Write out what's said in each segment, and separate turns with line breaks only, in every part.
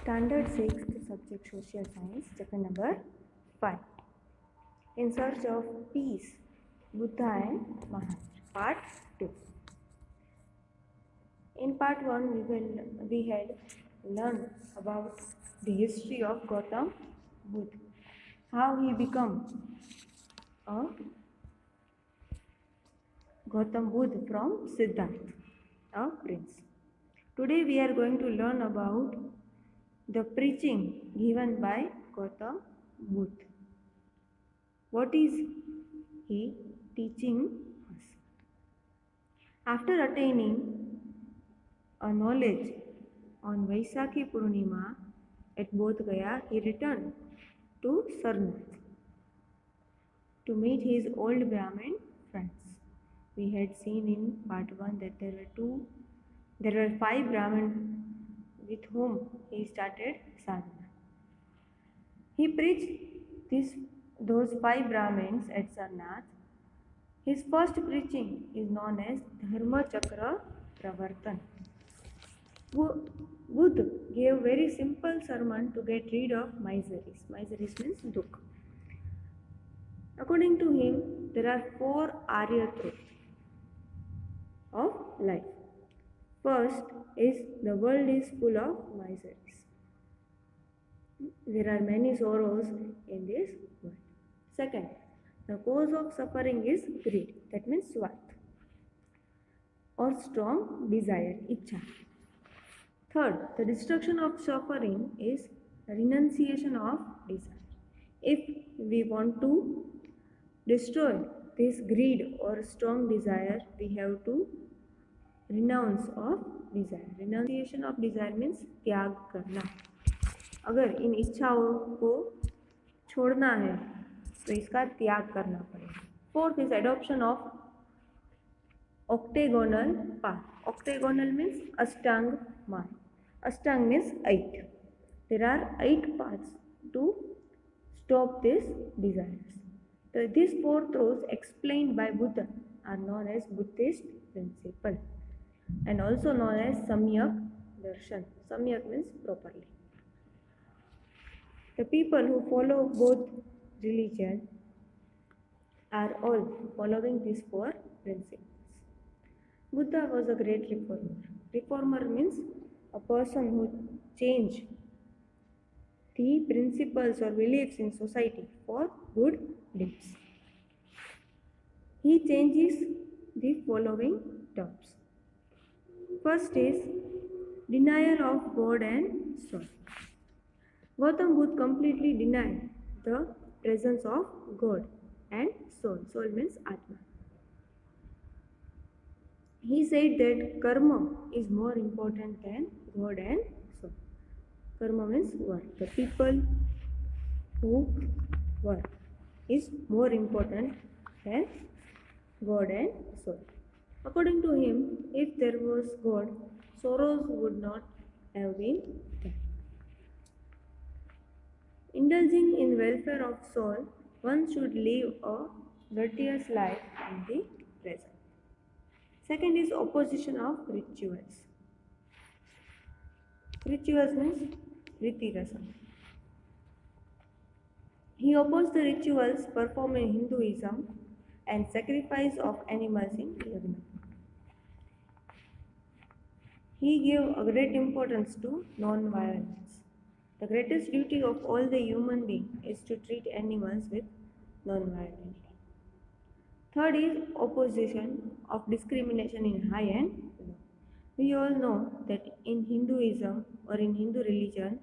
Standard 6th subject Social Science, chapter number 5. In Search of Peace, Buddha and Maharaj, part 2. In part 1 we had learned about the history of Gautam Buddha, how he became a Gautam Buddha from Siddhartha, a prince. Today we are going to learn about the preaching given by Gautam Buddha. What is he teaching us? After attaining a knowledge on Vaisakhi Purnima at Bodh Gaya, he returned to Sarnath to meet his old Brahmin friends. We had seen in part 1 that there were 5 Brahmin with whom he started sadhana. He preached those 5 Brahmins at Sarnath. His first preaching is known as Dharma Chakra Pravartan. Buddha gave very simple sermon to get rid of miseries. Miseries means dukkha. According to him, there are 4 Arya truths of life. First is the world is full of miseries. There are many sorrows in this world. Second, the cause of suffering is greed. That means swarth or strong desire, ichha. Third, the destruction of suffering is renunciation of desire. If we want to destroy this greed or strong desire, we have to renounce of desire. Renunciation of desire means त्याग करना. अगर इन इच्छाओं को छोड़ना है तो इसका त्याग करना पड़ेगा. Fourth is adoption of octagonal path. Octagonal means Ashtang Marg. Ashtang means 8. There are 8 paths to stop these desires. So these 4 truths explained by Buddha are known as Buddhist principle and also known as Samyak Darshan. Samyak means properly. The people who follow both religions are all following these 4 principles. Buddha was a great reformer. Reformer means a person who changed the principles or beliefs in society for good deeds. He changes the following terms. First is denial of God and soul. Gautam Buddha completely denied the presence of God and soul. Soul means Atma. He said that karma is more important than God and soul. Karma means work. The people who work is more important than God and soul. According to him, if there was God, sorrows would not have been there. Indulging in welfare of soul, one should live a virtuous life in the present. Second is opposition of rituals. Rituals means Riti Rasam. He opposed the rituals performed in Hinduism and sacrifice of animals in Yagna. He gave a great importance to non-violence. The greatest duty of all the human beings is to treat animals with non-violence. Third is opposition of discrimination in high and low. We all know that in Hinduism or in Hindu religion,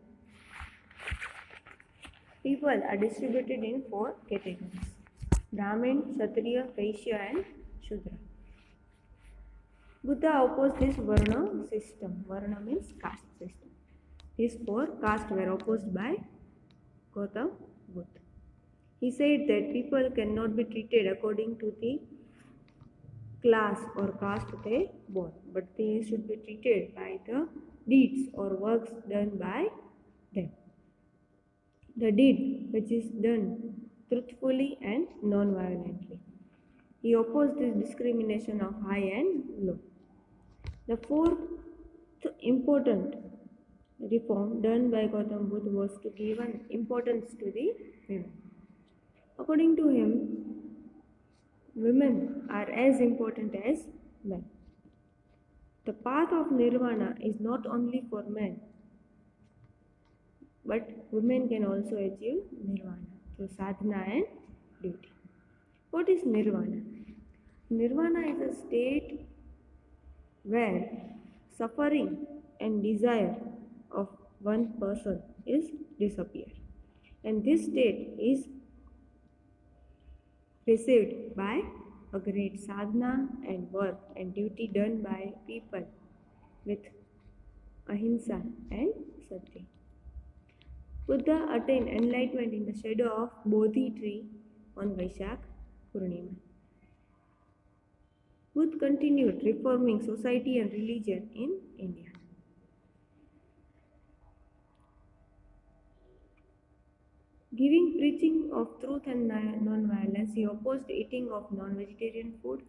people are distributed in 4 categories: Brahmin, Kshatriya, Vaishya and Shudra. Buddha opposed this Varna system. Varna means caste system. These 4 castes were opposed by Gautam Buddha. He said that people cannot be treated according to the class or caste they born, but they should be treated by the deeds or works done by them. The deed which is done truthfully and non-violently. He opposed this discrimination of high and low. The fourth important reform done by Gautam Buddha was to give an importance to the women. According to him, women are as important as men. The path of nirvana is not only for men, but women can also achieve nirvana through sadhana and duty. What is nirvana? Nirvana is a state where suffering and desire of one person is disappear, and this state is received by a great sadhana and work and duty done by people with ahimsa and satya. Buddha attained enlightenment in the shadow of Bodhi tree on Vaishak Purnima. Buddha continued reforming society and religion in India. Giving preaching of truth and non-violence, he opposed eating of non-vegetarian food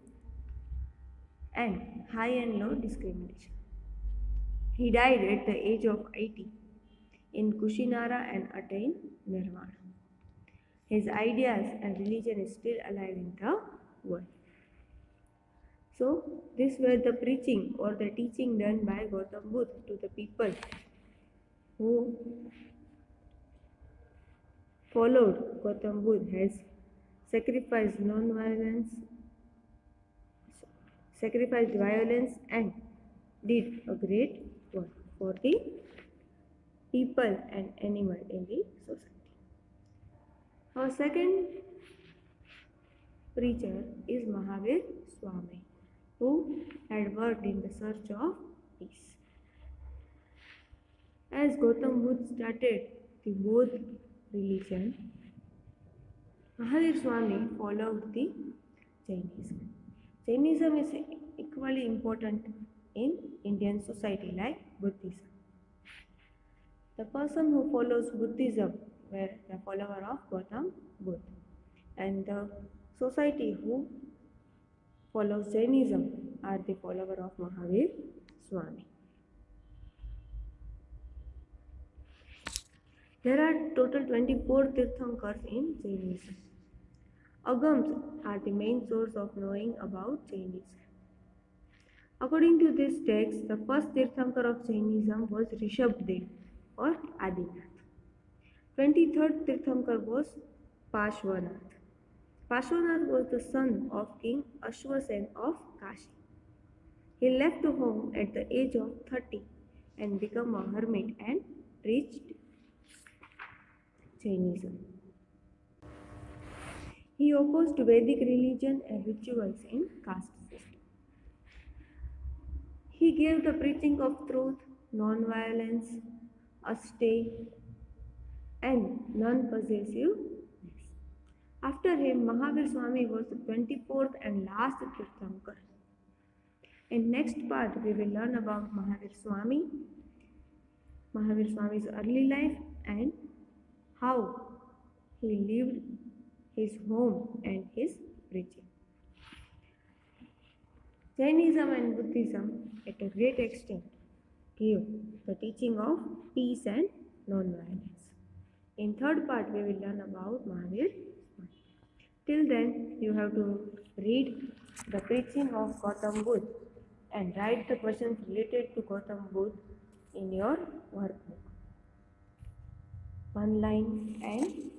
and high and low discrimination. He died at the age of 80 in Kushinara and attained nirvana. His ideas and religion is still alive in the world. So, these were the preaching or the teaching done by Gautam Buddha to the people who followed Gautam Buddha, has sacrificed non-violence, sacrificed violence, and did a great work for the people and animal in the society. Our second preacher is Mahavir Swami, who had worked in the search of peace. As Gautam Buddha started the Bodh religion, Mahavir Swami followed the Jainism. Jainism is equally important in Indian society like Buddhism. The person who follows Buddhism were the follower of Gautam Buddha, and the society who follows Jainism are the follower of Mahavir Swami. There are total 24 Tirthankars in Jainism. Agams are the main source of knowing about Jainism. According to this text, the first Tirthankar of Jainism was Rishabdev or Adinath. 23rd Tirthankar was Pashwanath. Pashwanath was the son of King Ashwasen of Kashi. He left home at the age of 30 and became a hermit and preached Jainism. He opposed Vedic religion and rituals in caste system. He gave the preaching of truth, non-violence, austere, and non-possessiveness. After him, Mahavir Swami was the 24th and last Tirthankar. In next part, we will learn about Mahavir Swami's early life and how he lived his home and his preaching. Jainism and Buddhism at a great extent give the teaching of peace and non-violence. In third part, we will learn about Mahavir Swami. Till then, you have to read the preaching of Gautam Buddha and write the questions related to Gautam Buddha in your workbook. One line and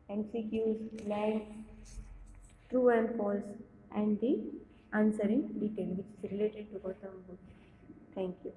MCQs, blank, true and false, and the answer in detail which is related to Gautam Buddha. Thank you.